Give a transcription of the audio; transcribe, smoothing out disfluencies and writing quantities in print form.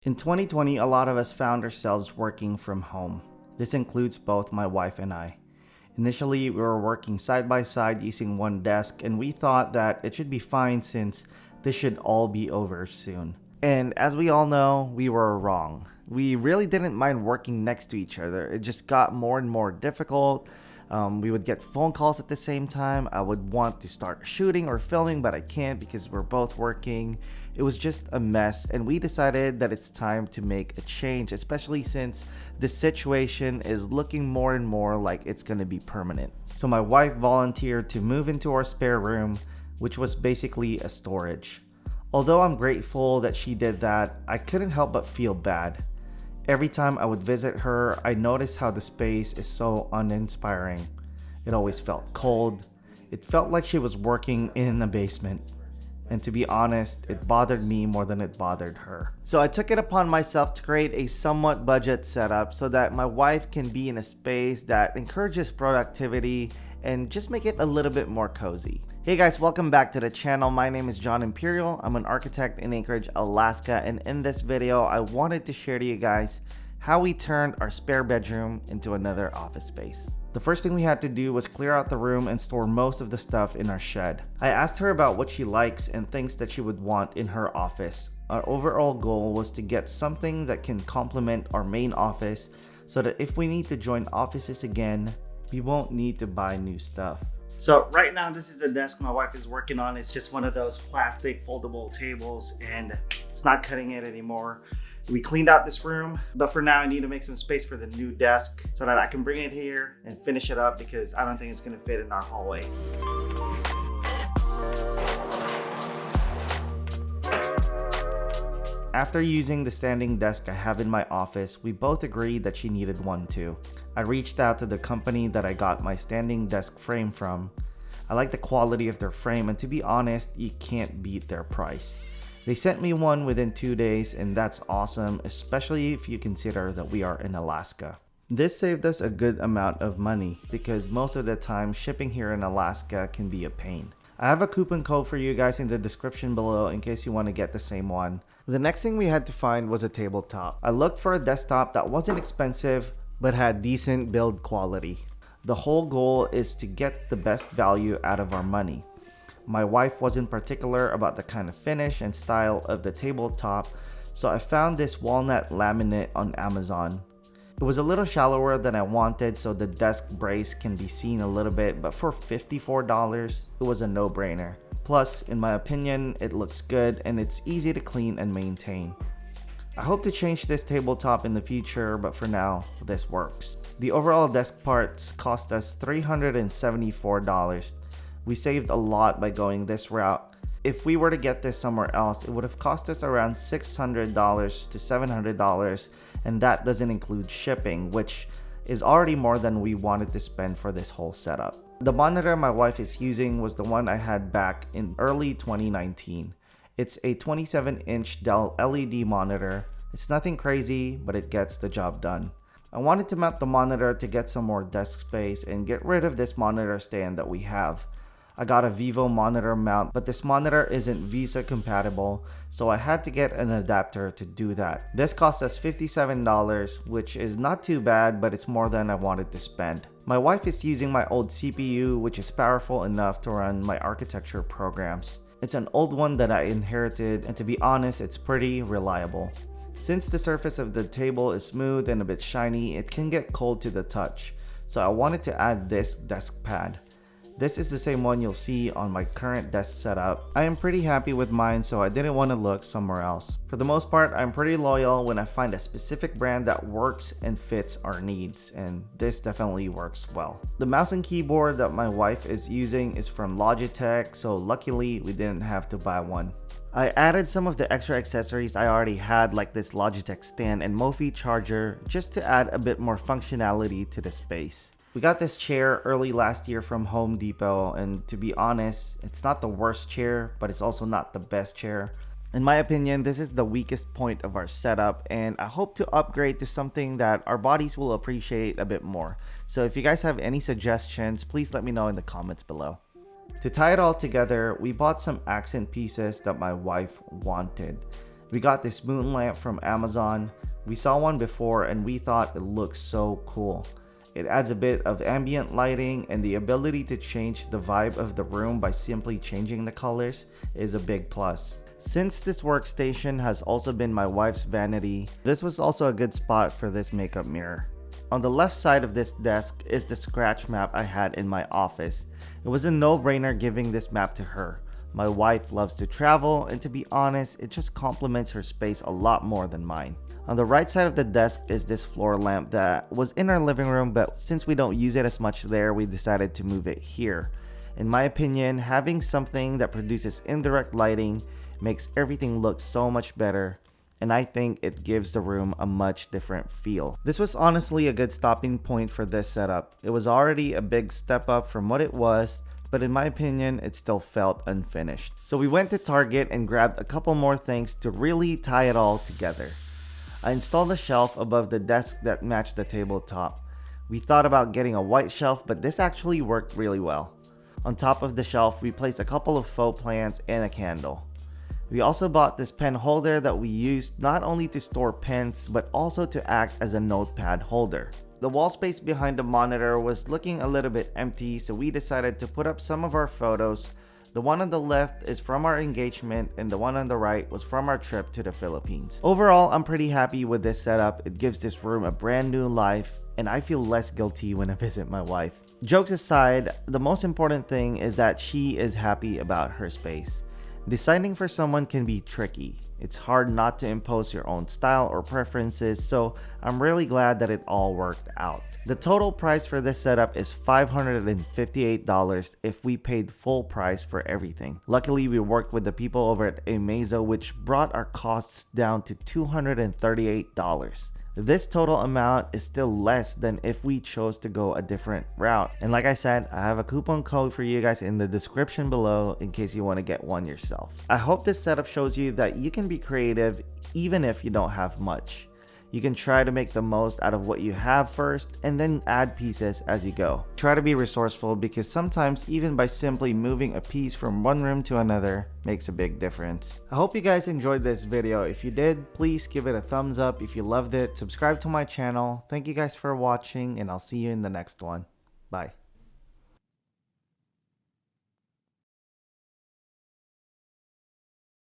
In 2020, a lot of us found ourselves working from home. This includes both my wife and I. Initially, we were working side by side using one desk, and we thought that it should be fine since this should all be over soon. And as we all know, we were wrong. We really didn't mind working next to each other. It just got more and more difficult. We would get phone calls at the same time. I would want to start shooting or filming, but I can't because we're both working. It was just a mess, and we decided that it's time to make a change, especially since the situation is looking more and more like it's gonna be permanent. So my wife volunteered to move into our spare room, which was basically a storage. Although I'm grateful that she did that, I couldn't help but feel bad. Every time I would visit her, I noticed how the space is so uninspiring. It always felt cold. It felt like she was working in a basement. And to be honest, it bothered me more than it bothered her. So I took it upon myself to create a somewhat budget setup so that my wife can be in a space that encourages productivity and just make it a little bit more cozy. Hey guys, welcome back to the channel. My name is John Imperial. I'm an architect in Anchorage, Alaska, and in this video, I wanted to share to you guys how we turned our spare bedroom into another office space. The first thing we had to do was clear out the room and store most of the stuff in our shed. I asked her about what she likes and things that she would want in her office. Our overall goal was to get something that can complement our main office so that if we need to join offices again, we won't need to buy new stuff. So right now, this is the desk my wife is working on. It's just one of those plastic foldable tables and it's not cutting it anymore. We cleaned out this room, but for now I need to make some space for the new desk so that I can bring it here and finish it up because I don't think it's gonna fit in our hallway. After using the standing desk I have in my office, we both agreed that she needed one too. I reached out to the company that I got my standing desk frame from. I like the quality of their frame, and to be honest, you can't beat their price. They sent me one within 2 days, and that's awesome, especially if you consider that we are in Alaska. This saved us a good amount of money because most of the time shipping here in Alaska can be a pain. I have a coupon code for you guys in the description below in case you want to get the same one. The next thing we had to find was a tabletop. I looked for a desktop that wasn't expensive but had decent build quality. The whole goal is to get the best value out of our money. My wife wasn't particular about the kind of finish and style of the tabletop, so I found this walnut laminate on Amazon. It was a little shallower than I wanted, so the desk brace can be seen a little bit, but for $54, it was a no-brainer. Plus, in my opinion, it looks good and it's easy to clean and maintain. I hope to change this tabletop in the future, but for now, this works. The overall desk parts cost us $374. We saved a lot by going this route. If we were to get this somewhere else, it would have cost us around $600 to $700, and that doesn't include shipping, which is already more than we wanted to spend for this whole setup. The monitor my wife is using was the one I had back in early 2019. It's a 27-inch Dell LED monitor. It's nothing crazy, but it gets the job done. I wanted to mount the monitor to get some more desk space and get rid of this monitor stand that we have. I got a Vivo monitor mount, but this monitor isn't Visa compatible, so I had to get an adapter to do that. This cost us $57, which is not too bad, but it's more than I wanted to spend. My wife is using my old CPU, which is powerful enough to run my architecture programs. It's an old one that I inherited, and to be honest, it's pretty reliable. Since the surface of the table is smooth and a bit shiny, it can get cold to the touch, so I wanted to add this desk pad. This is the same one you'll see on my current desk setup. I am pretty happy with mine, so I didn't want to look somewhere else. For the most part, I'm pretty loyal when I find a specific brand that works and fits our needs, and this definitely works well. The mouse and keyboard that my wife is using is from Logitech, so luckily we didn't have to buy one. I added some of the extra accessories I already had, like this Logitech stand and Mophie charger, just to add a bit more functionality to the space. We got this chair early last year from Home Depot, and to be honest, it's not the worst chair, but it's also not the best chair. In my opinion, this is the weakest point of our setup, and I hope to upgrade to something that our bodies will appreciate a bit more. So if you guys have any suggestions, please let me know in the comments below. To tie it all together, we bought some accent pieces that my wife wanted. We got this moon lamp from Amazon. We saw one before and we thought it looked so cool. It adds a bit of ambient lighting, and the ability to change the vibe of the room by simply changing the colors is a big plus. Since this workstation has also been my wife's vanity, this was also a good spot for this makeup mirror. On the left side of this desk is the scratch map I had in my office. It was a no-brainer giving this map to her. My wife loves to travel, and to be honest, it just complements her space a lot more than mine. On the right side of the desk is this floor lamp that was in our living room, but since we don't use it as much there, we decided to move it here. In my opinion, having something that produces indirect lighting makes everything look so much better, and I think it gives the room a much different feel. This was honestly a good stopping point for this setup. It was already a big step up from what it was, but in my opinion, it still felt unfinished. So we went to Target and grabbed a couple more things to really tie it all together. I installed a shelf above the desk that matched the tabletop. We thought about getting a white shelf, but this actually worked really well. On top of the shelf, we placed a couple of faux plants and a candle. We also bought this pen holder that we used not only to store pens, but also to act as a notepad holder. The wall space behind the monitor was looking a little bit empty, so we decided to put up some of our photos. The one on the left is from our engagement, and the one on the right was from our trip to the Philippines. Overall, I'm pretty happy with this setup. It gives this room a brand new life, and I feel less guilty when I visit my wife. Jokes aside, the most important thing is that she is happy about her space. Deciding for someone can be tricky. It's hard not to impose your own style or preferences, so I'm really glad that it all worked out. The total price for this setup is $558 if we paid full price for everything. Luckily, we worked with the people over at Amazo, which brought our costs down to $238. This total amount is still less than if we chose to go a different route. And like I said, I have a coupon code for you guys in the description below in case you want to get one yourself. I hope this setup shows you that you can be creative even if you don't have much. You can try to make the most out of what you have first and then add pieces as you go. Try to be resourceful because sometimes even by simply moving a piece from one room to another makes a big difference. I hope you guys enjoyed this video. If you did, please give it a thumbs up. If you loved it, subscribe to my channel. Thank you guys for watching, and I'll see you in the next one. Bye.